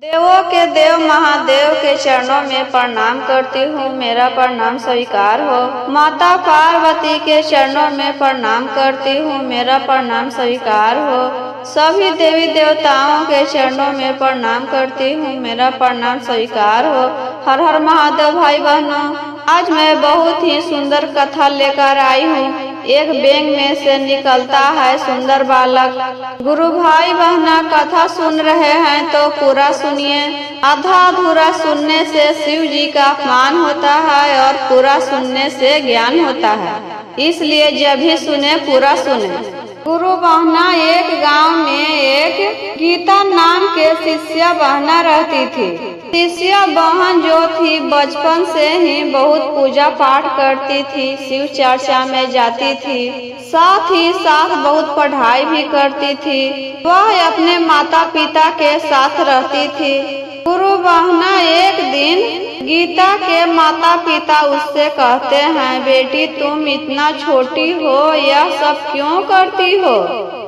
देवों के देव महादेव के चरणों में प्रणाम करती हूँ, मेरा प्रणाम स्वीकार हो। माता पार्वती के चरणों में प्रणाम करती हूँ, मेरा प्रणाम स्वीकार हो। सभी देवी देवताओं के चरणों में प्रणाम करती हूँ, मेरा प्रणाम स्वीकार हो। हर हर महादेव भाई बहनों, आज मैं बहुत ही सुंदर कथा लेकर आई हूँ। एक बैंग में से निकलता है सुंदर बालक। गुरु भाई बहना कथा सुन रहे हैं तो पूरा सुनिए। आधा अधूरा सुनने से शिव जी का अपमान होता है और पूरा सुनने से ज्ञान होता है, इसलिए जब भी सुने पूरा सुने। गुरु बहना, एक गांव में एक गीता नाम के शिष्या बहना रहती थी। शिष्या बहन जो थी बचपन से ही बहुत पूजा पाठ करती थी, शिव चर्चा में जाती थी, साथ ही साथ बहुत पढ़ाई भी करती थी। वह अपने माता पिता के साथ रहती थी। गुरु बहना, एक दिन गीता के माता पिता उससे कहते हैं, बेटी तुम इतना छोटी हो, यह सब क्यों करती हो?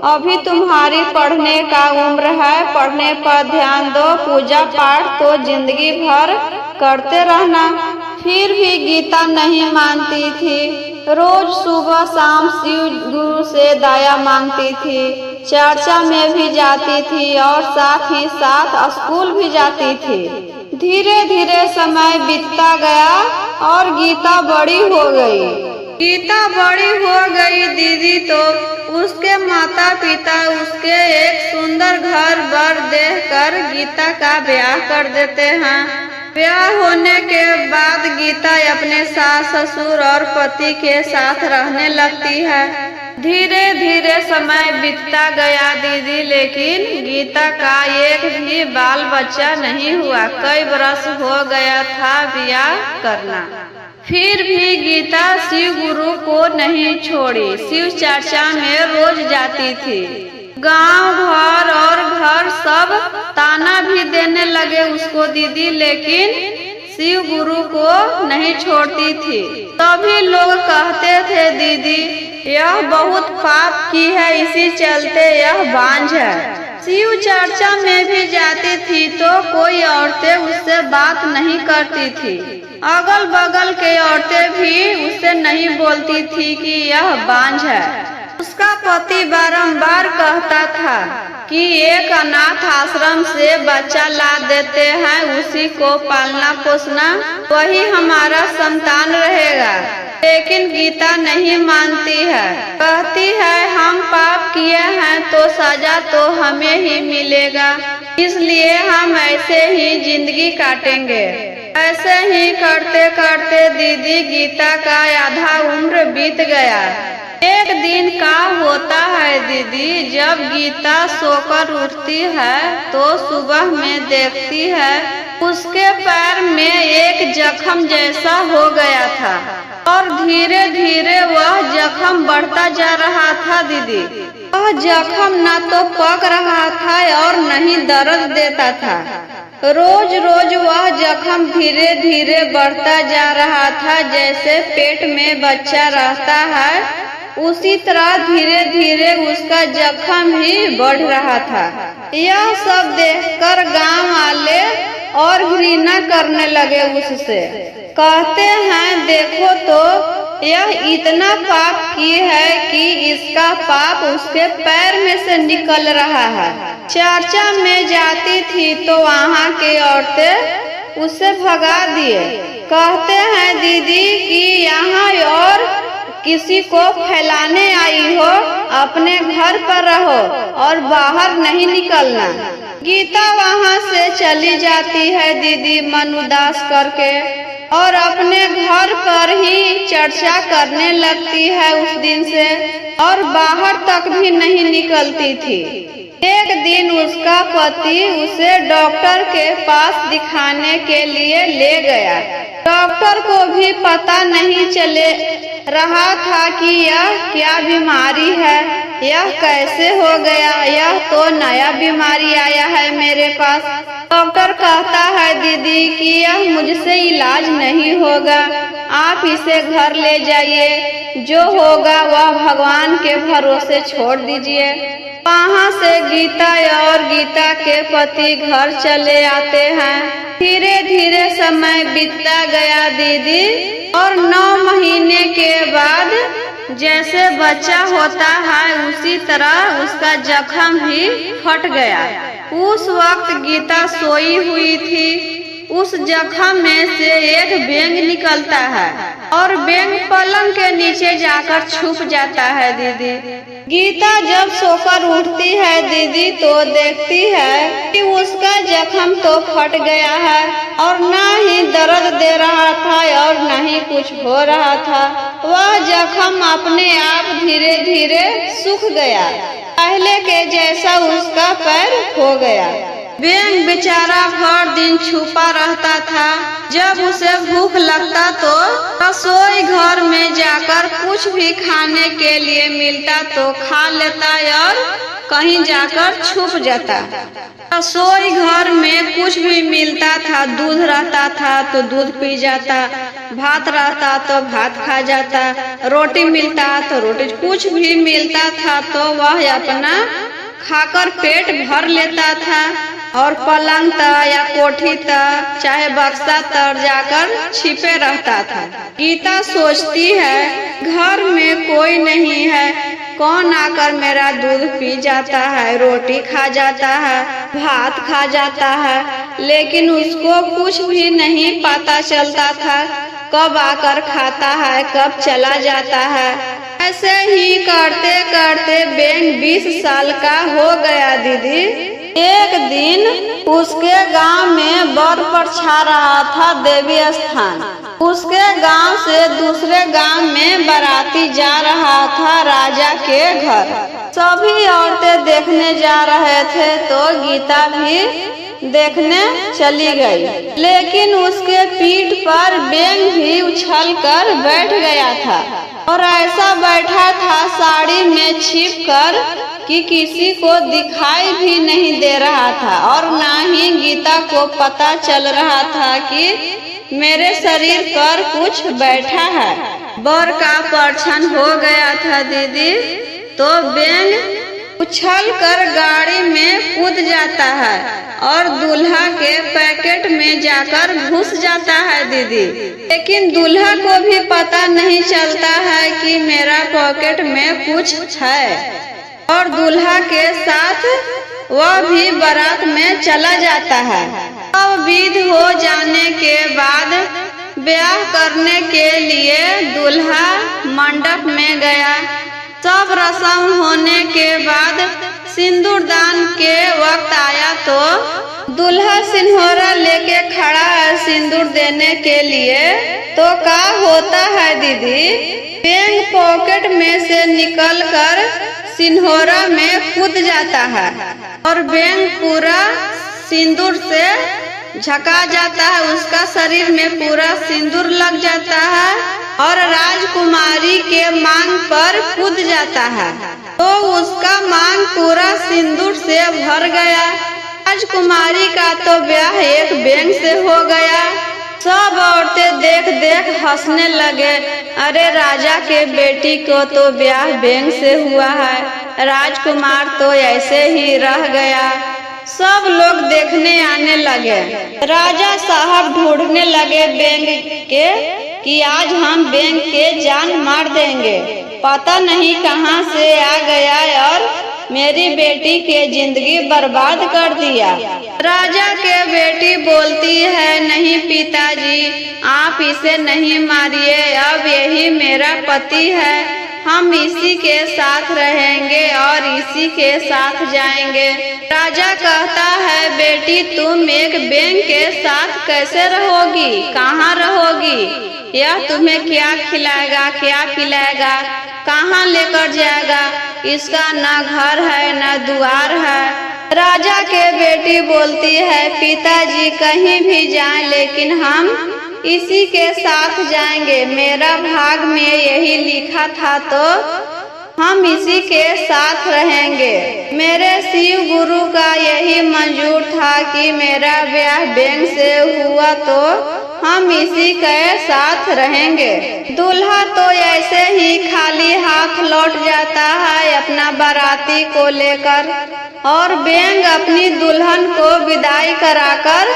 अभी तुम्हारी पढ़ने का उम्र है, पढ़ने पर ध्यान दो, पूजा पाठ तो जिंदगी भर करते रहना। फिर भी गीता नहीं मानती थी। रोज सुबह शाम शिव गुरु से दया मांगती थी, चर्चा में भी जाती थी और साथ ही साथ स्कूल भी जाती थी। धीरे धीरे समय बीतता गया और गीता बड़ी हो गई। गीता बड़ी हो गई दीदी तो उसके माता पिता उसके एक सुंदर घर बर देखकर गीता का ब्याह कर देते हैं। ब्याह होने के बाद गीता अपने सास ससुर और पति के साथ रहने लगती है। धीरे धीरे समय बीतता गया दीदी, लेकिन गीता का एक भी बाल बच्चा नहीं हुआ। कई बरस हो गया था ब्याह करना, फिर भी गीता शिव गुरु को नहीं छोड़ी। शिव चर्चा में रोज जाती थी। गांव घर और घर सब ताना भी देने लगे उसको दीदी, लेकिन शिव गुरु को नहीं छोड़ती थी। सभी लोग कहते थे, दीदी यह बहुत पाप की है, इसी चलते यह बांझ है। शिव चर्चा में भी जाती थी तो कोई औरतें उससे बात नहीं करती थी। अगल बगल के औरतें भी उससे नहीं बोलती थी कि यह बांझ है। उसका पति बारंबार कहता था कि एक अनाथ आश्रम से बच्चा ला देते हैं, उसी को पालना पोसना, वही हमारा संतान रहेगा। लेकिन गीता नहीं मानती है, कहती है हम पाप किए हैं तो सजा तो हमें ही मिलेगा, इसलिए हम ऐसे ही जिंदगी काटेंगे। ऐसे ही करते करते दीदी गीता का आधा उम्र बीत गया। एक दिन का होता है दीदी, जब गीता सोकर उठती है तो सुबह में देखती है उसके पैर में एक जख्म जैसा हो गया था और धीरे धीरे वह जख्म बढ़ता जा रहा था दीदी। वह जख्म न तो पक रहा था और न ही दर्द देता था। रोज रोज वह जख्म धीरे धीरे बढ़ता जा रहा था। जैसे पेट में बच्चा रहता है उसी तरह धीरे धीरे उसका जख्म ही बढ़ रहा था। यह सब देखकर गांव वाले और घृणा करने लगे उससे। कहते हैं, देखो तो यह इतना पाप की है कि इसका पाप उसके पैर में से निकल रहा है। चर्चा में जाती थी तो वहाँ के औरतें उसे भगा दिए। कहते हैं, दीदी कि यहाँ और किसी को फैलाने आई हो, अपने घर पर रहो और बाहर नहीं निकलना। गीता वहाँ से चली जाती है दीदी मन उदास करके और अपने घर पर ही चर्चा करने लगती है उस दिन से, और बाहर तक भी नहीं निकलती थी। एक दिन उसका पति उसे डॉक्टर के पास दिखाने के लिए ले गया। डॉक्टर को भी पता नहीं चले रहा था कि यह क्या बीमारी है, यह कैसे हो गया, यह तो नया बीमारी आया है मेरे पास। डॉक्टर कहता है, दीदी कि यह मुझसे इलाज नहीं होगा, आप इसे घर ले जाइए, जो होगा वह भगवान के भरोसे छोड़ दीजिए। वहाँ से गीता और गीता के पति घर चले आते हैं। धीरे धीरे समय बीतता गया दीदी, और 9 महीने के बाद जैसे बच्चा होता है उसी तरह उसका जख्म भी फट गया। उस वक्त गीता सोई हुई थी। उस जख्म में से एक बेंग निकलता है और बेंग पलंग के नीचे जाकर छुप जाता है दीदी। गीता जब सोकर उठती है दीदी तो देखती है कि उसका जख्म तो फट गया है और ना ही दर्द दे रहा था और ना ही कुछ हो रहा था। वह जख्म अपने आप धीरे धीरे सूख गया, पहले के जैसा उसका पैर हो गया। बेंग बेचारा भर दिन छुपा रहता था। जब उसे भूख लगता तो रसोई घर में जाकर कुछ भी खाने के लिए मिलता तो खा लेता और कहीं जाकर छुप जाता। रसोई घर में कुछ भी मिलता था, दूध रहता था तो दूध पी जाता, भात रहता तो भात खा जाता, रोटी मिलता तो रोटी, कुछ भी मिलता था तो वह अपना खाकर पेट भर लेता था और पलंग तक या कोठी तक चाहे बक्सा तक जाकर छिपे रहता था। गीता सोचती है घर में कोई नहीं है, कौन आकर मेरा दूध पी जाता है, रोटी खा जाता है, भात खा जाता है, लेकिन उसको कुछ भी नहीं पता चलता था कब आकर खाता है, कब चला जाता है। ऐसे ही करते करते बेंग 20 साल का हो गया दीदी। एक दिन उसके गांव में बर छा रहा था देवी स्थान। उसके गांव से दूसरे गांव में बाराती जा रहा था राजा के घर। सभी औरतें देखने जा रहे थे तो गीता भी देखने चली गई, लेकिन उसके पीठ पर बेंग भी उछल कर बैठ गया था और ऐसा बैठा था साड़ी में छिप कर कि किसी को दिखाई भी नहीं दे रहा था और ना ही गीता को पता चल रहा था कि मेरे शरीर पर कुछ बैठा है। बर का परछन हो गया था दीदी तो बेंग उछल कर गाड़ी में कूद जाता है और दूल्हा के पैकेट में जाकर घुस जाता है दीदी। लेकिन दूल्हा को भी पता नहीं चलता है कि मेरा पॉकेट में कुछ है और दूल्हा के साथ वह भी बारात में चला जाता है। अब विध हो जाने के बाद ब्याह करने के लिए दूल्हा मंडप में गया। सब रस्म होने के बाद सिंदूर दान के वक्त आया तो दूल्हा सिंदूरा लेके खड़ा है सिंदूर देने के लिए। तो क्या होता है दीदी, बेंग पॉकेट में से निकलकर सिंदूरा में कूद जाता है और बेंग पूरा सिंदूर से झका जाता है, उसका शरीर में पूरा सिंदूर लग जाता है और राजकुमारी के मांग पर कूद जाता है तो उसका मांग पूरा सिंदूर से भर गया। राजकुमारी का तो ब्याह एक बेंग से हो गया। सब औरतें देख देख हंसने लगे, अरे राजा के बेटी को तो ब्याह बेंग से हुआ है, राजकुमार तो ऐसे ही रह गया। सब लोग देखने आने लगे। राजा साहब ढूंढने लगे बेंग के कि आज हम बेंग के जान मार देंगे, पता नहीं कहां से आ गया और मेरी बेटी के जिंदगी बर्बाद कर दिया। राजा के बेटी बोलती है, नहीं पिताजी आप इसे नहीं मारिए, अब यही मेरा पति है, हम इसी के साथ रहेंगे और इसी के साथ जाएंगे। राजा कहता है, बेटी तुम एक बेंग के साथ कैसे रहोगी, कहाँ रहोगी, यह तुम्हें क्या खिलाएगा क्या पिलाएगा, कहाँ लेकर जाएगा, इसका ना घर है ना द्वार है। राजा के बेटी बोलती है, पिताजी कहीं भी जाएं लेकिन हम इसी के साथ जाएंगे, मेरा भाग में यही लिखा था तो हम इसी के साथ रहेंगे। मेरे शिव गुरु का यही मंजूर था कि मेरा ब्याह बेंग से हुआ तो हम इसी के साथ रहेंगे। दूल्हा तो ऐसे ही खाली हाथ लौट जाता है अपना बाराती को लेकर, और बेंग अपनी दुल्हन को विदाई कराकर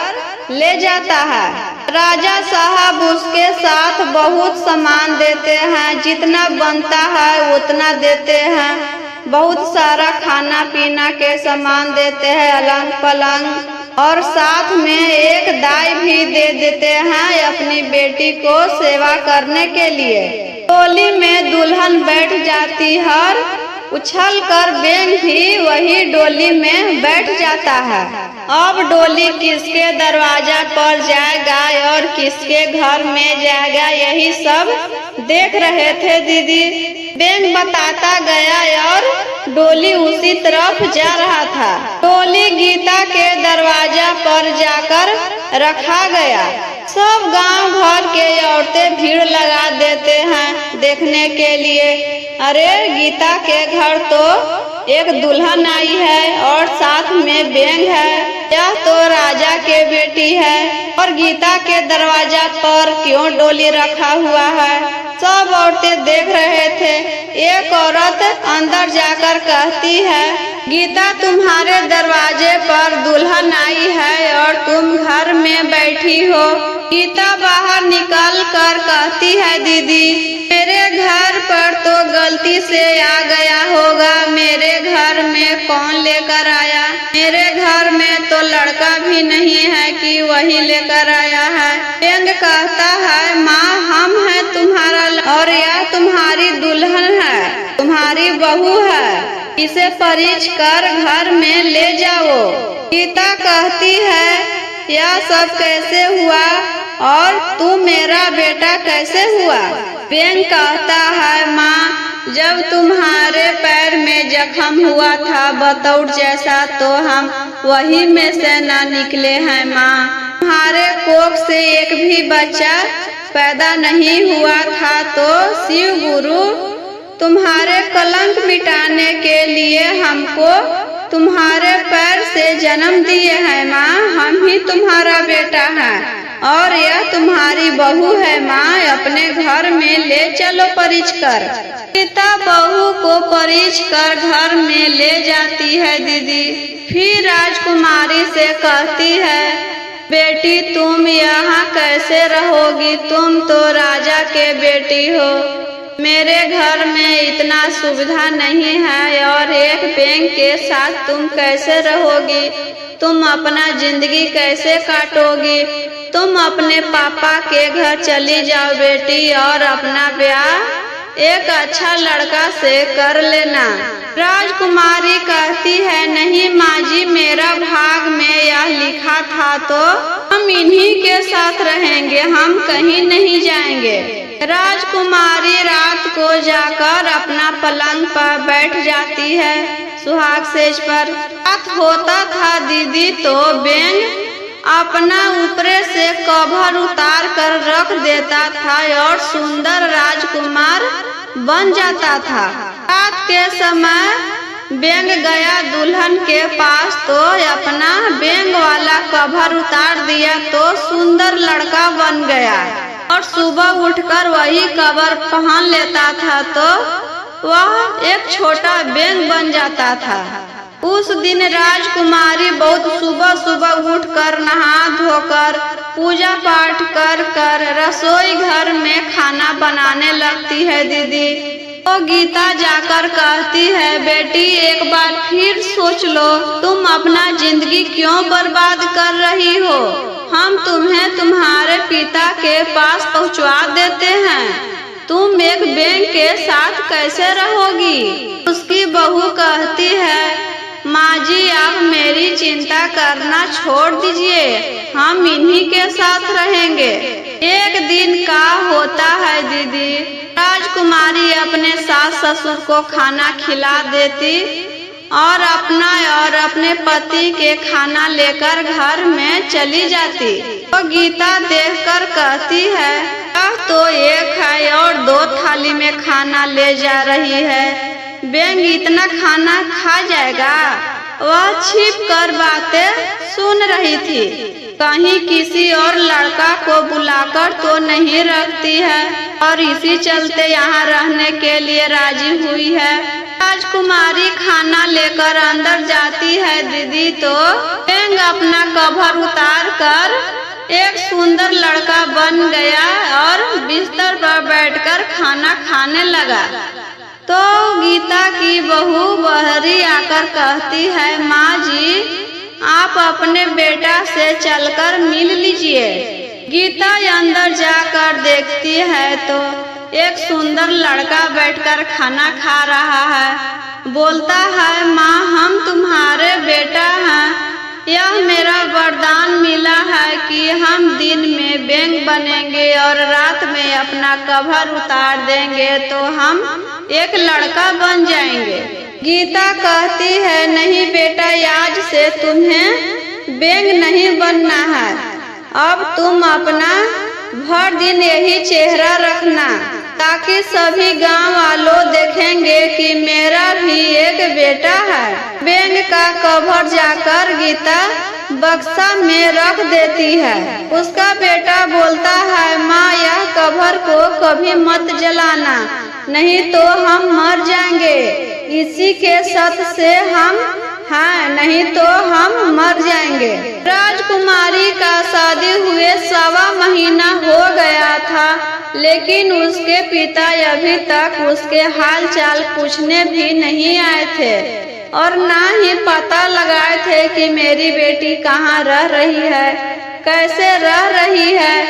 ले जाता है। राजा साहब उसके साथ बहुत सामान देते हैं, जितना बनता है उतना देते हैं। बहुत सारा खाना पीना के सामान देते हैं, अलंग पलंग, और साथ में एक दाई भी दे देते हैं अपनी बेटी को सेवा करने के लिए। डोली में दुल्हन बैठ जाती है, उछल कर बेंग भी वही डोली में बैठ जाता है। अब डोली किसके दरवाजा पर जाएगा और किसके घर में जाएगा, यही सब देख रहे थे दीदी। बेंग बताता गया और डोली उसी तरफ जा रहा था। डोली गीता के दरवाजा पर जाकर रखा गया। सब गांव भर के औरतें भीड़ लगा देते हैं देखने के लिए। अरे गीता के घर तो एक दुल्हन आई है और साथ में बेंग है, यह तो राजा के बेटी है, और गीता के दरवाजा पर क्यों डोली रखा हुआ है। सब औरतें देख रहे थे। एक औरत अंदर जाकर कहती है, गीता तुम्हारे दरवाजे पर दुल्हन आई है और तुम घर में बैठी हो। गीता बाहर निकल कर कहती है, दीदी मेरे घर पर तो गलती से आ गया होगा, मेरे घर में कौन लेकर आया? मेरे घर में तो लड़का भी नहीं है कि वही लेकर आया है। बेंग कहता है, माँ हम हैं तुम्हारा, और यह तुम्हारी दुल्हन है, तुम्हारी बहू है, इसे परिच कर घर में ले जाओ। गीता कहती है, यह सब कैसे हुआ और तू मेरा बेटा कैसे हुआ? बेंग कहता है, माँ जब तुम्हारे पैर में जख्म हुआ था बतौर जैसा, तो हम वही में से न निकले हैं माँ। तुम्हारे कोख से एक भी बच्चा पैदा नहीं हुआ था, तो शिव गुरु तुम्हारे कलंक मिटाने के लिए हमको तुम्हारे पैर से जन्म दिए हैं माँ। हम ही तुम्हारा बेटा है और यह तुम्हारी बहू है माँ, अपने घर में ले चलो परिच कर। गीता बहू को परिच कर घर में ले जाती है दीदी। फिर राजकुमारी से कहती है, बेटी तुम यहाँ कैसे रहोगी? तुम तो राजा के बेटी हो, मेरे घर में इतना सुविधा नहीं है, और एक बेंग के साथ तुम कैसे रहोगी? तुम अपना जिंदगी कैसे काटोगी? तुम अपने पापा के घर चली जाओ बेटी, और अपना ब्याह एक अच्छा लड़का से कर लेना। राजकुमारी कहती है, नहीं माँ जी, मेरा भाग में यह लिखा था तो हम इन्हीं के साथ रहेंगे, हम कहीं नहीं जाएंगे। राजकुमारी रात को जाकर अपना पलंग पर बैठ जाती है, सुहाग सेज पर। रात होता था दीदी तो बेंग अपना ऊपरे से कवर उतार कर रख देता था और सुंदर राजकुमार बन जाता था। रात के समय बेंग गया दुल्हन के पास तो अपना बेंग वाला कवर उतार दिया तो सुंदर लड़का बन गया, और सुबह उठकर वही कवर पहन लेता था तो वह एक छोटा बेंग बन जाता था। उस दिन राजकुमारी बहुत सुबह सुबह उठकर नहा धोकर पूजा पाठ कर रसोई घर में खाना बनाने लगती है दीदी। तो गीता जाकर कहती है, बेटी एक बार फिर सोच लो, तुम अपना जिंदगी क्यों बर्बाद कर रही हो? हम तुम्हें तुम्हारे पिता के पास पहुंचवा देते हैं, तुम एक बेंग के साथ कैसे रहोगी? उसकी बहू कहती है, माँ जी आप मेरी चिंता करना छोड़ दीजिए, हम इन्हीं के साथ रहेंगे। एक दिन का होता है दीदी, राजकुमारी अपने सास ससुर को खाना खिला देती और अपना और अपने पति के खाना लेकर घर में चली जाती। तो गीता देखकर कहती है, तो एक है और 2 थाली में खाना ले जा रही है, बेंग इतना खाना खा जाएगा? वह छिप कर बातें सुन रही थी। कहीं किसी और लड़का को बुलाकर तो नहीं रखती है और इसी चलते यहाँ रहने के लिए राजी हुई है। राजकुमारी खाना लेकर अंदर जाती है दीदी तो बैंग अपना कवर उतार कर एक सुंदर लड़का बन गया और बिस्तर पर बैठकर खाना खाने लगा। तो गीता की बहू बहरी आकर कहती है, माँ जी आप अपने बेटा से चलकर मिल लीजिए। गीता अंदर जाकर देखती है तो एक सुंदर लड़का बैठकर खाना खा रहा है। बोलता है, माँ हम तुम्हारे बेटा हैं। यह मेरा वरदान मिला है कि हम दिन में बैंग बनेंगे और रात में अपना कवर उतार देंगे तो हम एक लड़का बन जाएंगे। गीता कहती है, नहीं बेटा आज से तुम्हें बैंग नहीं बनना है। अब तुम अपना भर दिन यही चेहरा रखना ताकि सभी गांव वालों देखेंगे कि मेरा भी एक बेटा है। बैंग का कवर जाकर गीता बक्सा में रख देती है। उसका बेटा बोलता है, माँ यह कवर को कभी मत जलाना नहीं तो हम मर जाएंगे। इसी के सत से हम हाँ नहीं तो हम मर जाएंगे। राजकुमारी का शादी हुए 1.25 महीना हो गया था लेकिन उसके पिता अभी तक उसके हाल चाल पूछने भी नहीं आए थे और ना ही पता लगाए थे कि मेरी बेटी कहाँ रह रही है, कैसे रह रही है,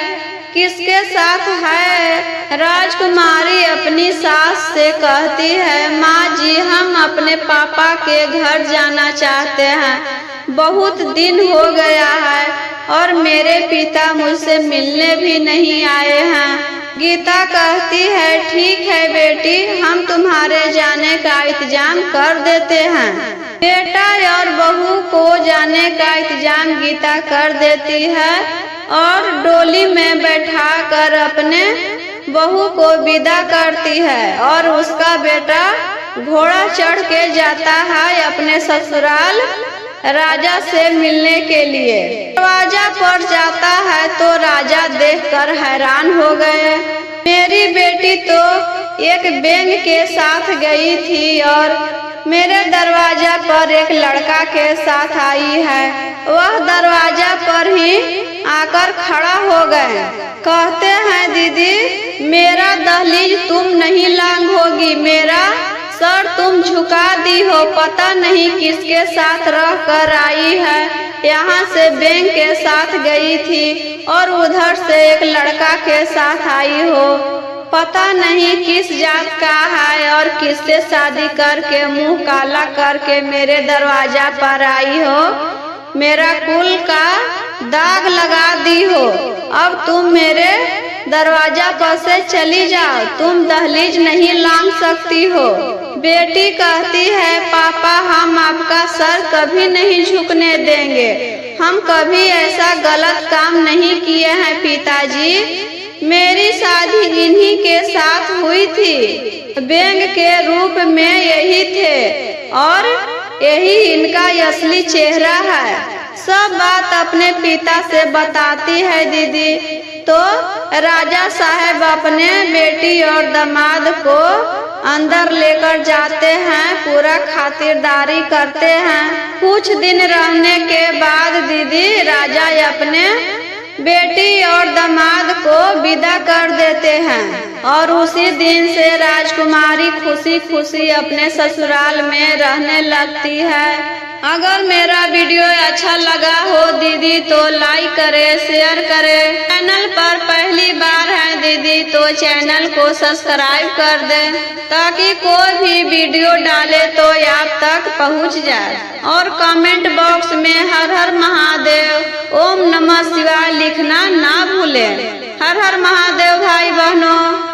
किसके साथ है। राजकुमारी अपनी सास से कहती है, माँ जी हम अपने पापा के घर जाना चाहते हैं। बहुत दिन हो गया है और मेरे पिता मुझसे मिलने भी नहीं आए हैं। गीता कहती है, ठीक है बेटी हम तुम्हारे जाने का इंतजाम कर देते हैं। बेटा और बहू को जाने का इंतजाम गीता कर देती है और डोली में बैठाकर अपने बहू को विदा करती है और उसका बेटा घोड़ा चढ़ के जाता है अपने ससुराल राजा से मिलने के लिए। दरवाजा पर जाता है तो राजा देखकर हैरान हो गए। मेरी बेटी तो एक बैंग के साथ गई थी और मेरे दरवाजा पर एक लड़का के साथ आई है। वह दरवाजा पर ही आकर खड़ा हो गए। कहते हैं, दीदी मेरा दहलीज तुम नहीं लांघोगी, मेरा सर तुम झुका दी हो। पता नहीं किसके साथ रह कर आई है। यहाँ से बैंग के साथ गई थी और उधर से एक लड़का के साथ आई हो। पता नहीं किस जात का है और किससे शादी करके मुंह काला करके मेरे दरवाजा पर आई हो। मेरा कुल का दाग लगा दी हो। अब तुम मेरे दरवाजा पर से चली जाओ, तुम दहलीज नहीं लांघ सकती हो। बेटी कहती है, पापा हम आपका सर कभी नहीं झुकने देंगे। हम कभी ऐसा गलत काम नहीं किए हैं पिताजी। मेरी शादी इन्हीं के साथ हुई थी। बैंग के रूप में यही थे और यही इनका असली चेहरा है। सब बात अपने पिता से बताती है दीदी। तो राजा साहब अपने बेटी और दामाद को अंदर लेकर जाते हैं, पूरा खातिरदारी करते हैं। कुछ दिन रहने के बाद दीदी राजा अपने बेटी और दामाद को विदा कर देते हैं और उसी दिन से राजकुमारी खुशी खुशी अपने ससुराल में रहने लगती है। अगर मेरा वीडियो अच्छा लगा हो दीदी तो लाइक करे, शेयर करे। चैनल पर पहली बार है दीदी तो चैनल को सब्सक्राइब कर दे ताकि कोई भी वीडियो डाले तो आप तक पहुंच जाए। और कमेंट बॉक्स में हर हर महादेव, ओम नमः शिवाय लिखना ना भूलें। हर हर महादेव भाई बहनों।